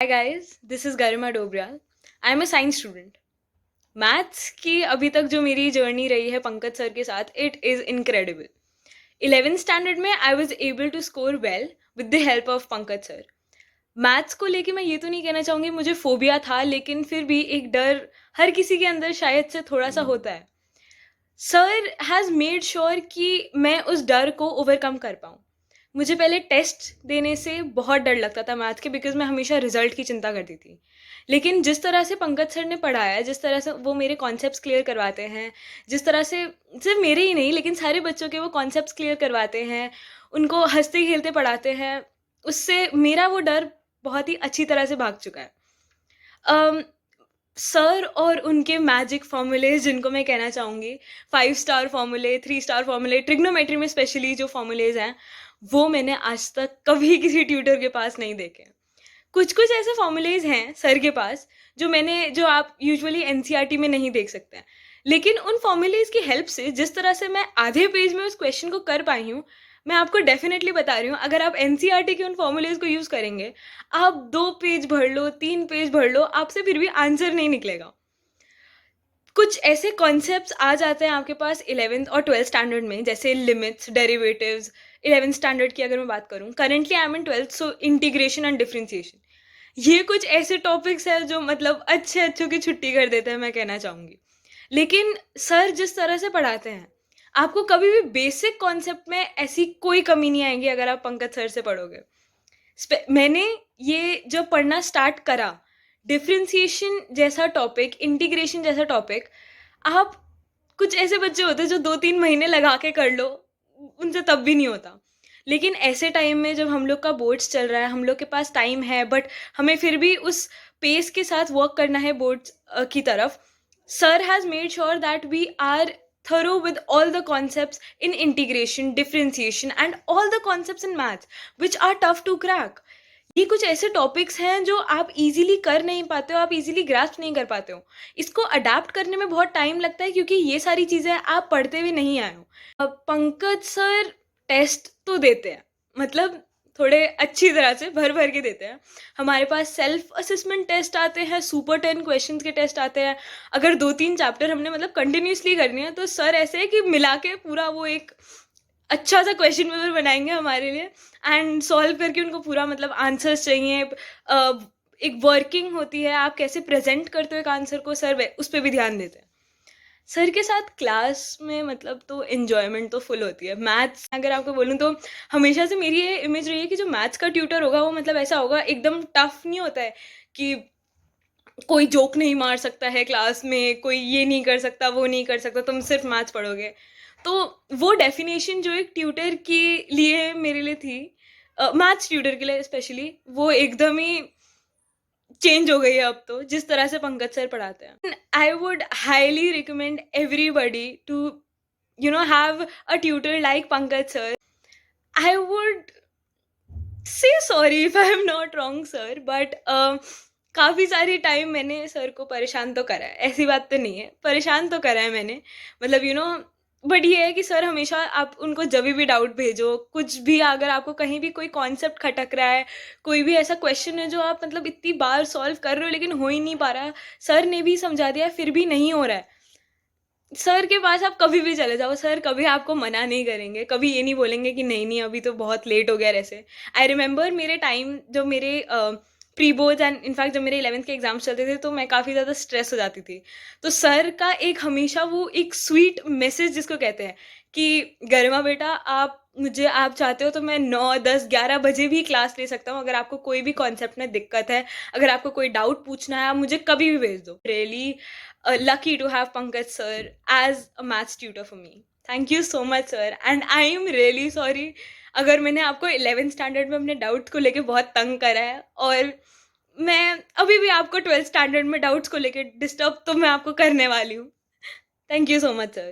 Hi guys, this is Garima Dobriyal. I am a science student. Maths की अभी तक जो मेरी जर्नी रही है पंकज सर के साथ, it is incredible. 11th standard में I was able to score well with the help of Pankaj sir. Maths को लेके मैं ये तो नहीं कहना चाहूँगी मुझे फोबिया था, लेकिन फिर भी एक डर हर किसी के अंदर शायद से थोड़ा सा होता है। सर हैज़ मेड श्योर कि मैं उस डर को ओवरकम कर पाऊँ। मुझे पहले टेस्ट देने से बहुत डर लगता था मैथ के, बिकॉज़ मैं हमेशा रिज़ल्ट की चिंता करती थी। लेकिन जिस तरह से पंकज सर ने पढ़ाया, जिस तरह से वो मेरे कॉन्सेप्ट्स क्लियर करवाते हैं, जिस तरह से सिर्फ़ मेरे ही नहीं लेकिन सारे बच्चों के वो कॉन्सेप्ट्स क्लियर करवाते हैं, उनको हँसते-खेलते पढ़ाते हैं, उससे मेरा वो डर बहुत ही अच्छी तरह से भाग चुका है। अम, सर और उनके मैजिक फ़ॉर्मूलेज़ जिनको मैं कहना चाहूँगी, 5 स्टार फ़ॉर्मूले, 3 स्टार फ़ॉर्मूले, ट्रिग्नोमेट्री में स्पेशली जो फ़ॉर्मूलेज़ हैं, वो मैंने आज तक कभी किसी ट्यूटर के पास नहीं देखे। कुछ-कुछ ऐसे फ़ॉर्मूलेज़ हैं सर के पास, जो आप यूजुअली एनसीईआरटी में नहीं देख सकते हैं। लेकिन उन फ़ॉर्मूलेज़ की हेल्प से जिस तरह से मैं आधे पेज में उस क्वेश्चन को कर पाई हूँ, मैं आपको डेफ़िनेटली बता रही हूँ, अगर आप एनसीईआरटी के उन फ़ॉर्मूलेज़ को यूज़ करेंगे, आप 2 पेज भर लो, 3 पेज भर लो, आपसे फिर भी आंसर नहीं निकलेगा। कुछ ऐसे कॉन्सेप्ट्स आ जाते हैं आपके पास 11th और 12th स्टैंडर्ड में, जैसे लिमिट्स, डेरिवेटिव्स। 11th स्टैंडर्ड की अगर मैं बात करूँ, currently I am in 12th, so integration and differentiation. ये कुछ ऐसे टॉपिक्स हैं जो मतलब अच्छे-अच्छों की छुट्टी कर देते हैं, मैं कहना चाहूँगी। लेकिन सर जिस तरह से पढ़ाते हैं, आपको कभी भी बेसिक कॉन्सेप्ट में ऐसी कोई कमी नहीं आएगी अगर आप पंकज सर से पढ़ोगे। मैंने ये जब पढ़ना स्टार्ट करा, डिफरेंशिएशन जैसा टॉपिक, इंटीग्रेशन जैसा टॉपिक, आप कुछ ऐसे बच्चे होते हैं जो 2-3 महीने लगा के कर लो, उनसे तब भी नहीं होता। लेकिन ऐसे टाइम में जब हम लोग का बोर्ड्स चल रहा है, हम लोग के पास टाइम है, बट हमें फिर भी उस पेस के साथ वर्क करना है बोर्ड्स की तरफ। Sir has made sure that we are thorough with all the concepts in integration, differentiation and all the concepts in maths which are tough to crack. ये कुछ ऐसे टॉपिक्स हैं जो आप इजीली कर नहीं पाते हो, आप इजीली ग्रास्प नहीं कर पाते हो। इसको अडैप्ट करने में बहुत टाइम लगता है क्योंकि ये सारी चीज़ें आप पढ़ते हुए नहीं आए हो। पंकज सर टेस्ट तो देते हैं, मतलब थोड़े अच्छी तरह से भर-भर के देते हैं। हमारे पास सेल्फ असेसमेंट टेस्ट आते हैं, सुपर 10 क्वेश्चंस के टेस्ट आते हैं। अगर 2-3 चैप्टर हमने मतलब कंटिन्यूअसली करनी है, तो सर ऐसे है कि मिला के पूरा वो एक अच्छा-सा क्वेश्चन पेपर बनाएँगे हमारे लिए एंड सॉल्व करके उनको पूरा मतलब आंसर्स चाहिए। एक वर्किंग होती है, आप कैसे प्रेज़ेंट करते हो एक आंसर को, सर वे उस पे भी ध्यान देते हैं। सर के साथ क्लास में मतलब तो एन्जॉयमेंट तो फुल होती है। मैथ्स अगर आपको बोलूँ तो हमेशा से मेरी ये इमेज रही है कि जो मैथ्स का ट्यूटर होगा वो मतलब ऐसा होगा, एकदम टफ नहीं होता है कि कोई जोक नहीं मार सकता है क्लास में, कोई ये नहीं कर सकता, वो नहीं कर सकता, तुम सिर्फ मैथ्स पढ़ोगे। तो वो डेफ़िनेशन जो एक ट्यूटर के लिए मेरे लिए थी, मैथ्स ट्यूटर के लिए स्पेशली, वो एकदम ही चेंज हो गई है अब तो, जिस तरह से पंकज सर पढ़ाते हैं। I would highly recommend everybody to have a tutor like Pankaj sir. I would say sorry if I am not wrong sir, but काफ़ी सारी टाइम मैंने सर को परेशान तो करा है, ऐसी बात तो नहीं है, परेशान तो करा है मैंने, मतलब बट ये है कि सर हमेशा आप उनको जब भी डाउट भेजो, कुछ भी अगर आपको कहीं भी कोई कॉन्सेप्ट खटक रहा है, कोई भी ऐसा क्वेश्चन है जो आप मतलब इतनी बार सॉल्व कर रहे हो लेकिन हो ही नहीं पा रहा, सर ने भी समझा दिया फिर भी नहीं हो रहा है, सर के पास आप कभी भी चले जाओ, सर कभी आपको मना नहीं करेंगे, कभी ये नहीं बोलेंगे कि नहीं अभी तो बहुत लेट हो गया ऐसे। आई रिमेंबर मेरे टाइम जब मेरे प्री बोर्ड्स एंड इनफैक्ट जब मेरे 11th के एग्ज़ाम्स चलते थे तो मैं काफ़ी ज़्यादा स्ट्रेस हो जाती थी। तो सर का एक हमेशा वो एक स्वीट मैसेज जिसको कहते हैं कि गरिमा बेटा, आप चाहते हो तो मैं 9, 10, 11 बजे भी क्लास ले सकता हूँ, अगर आपको कोई भी कॉन्सेप्ट में दिक्कत है, अगर आपको कोई डाउट पूछना है, आप मुझे कभी भी भेज दो। Really lucky to have Pankaj sir as a maths tutor for me. Thank you so much sir, and I am really sorry अगर मैंने आपको 11th स्टैंडर्ड में अपने डाउट्स को लेके बहुत तंग करा है, और मैं अभी भी आपको 12th स्टैंडर्ड में डाउट्स को लेके डिस्टर्ब तो मैं आपको करने वाली हूँ। Thank you so much sir.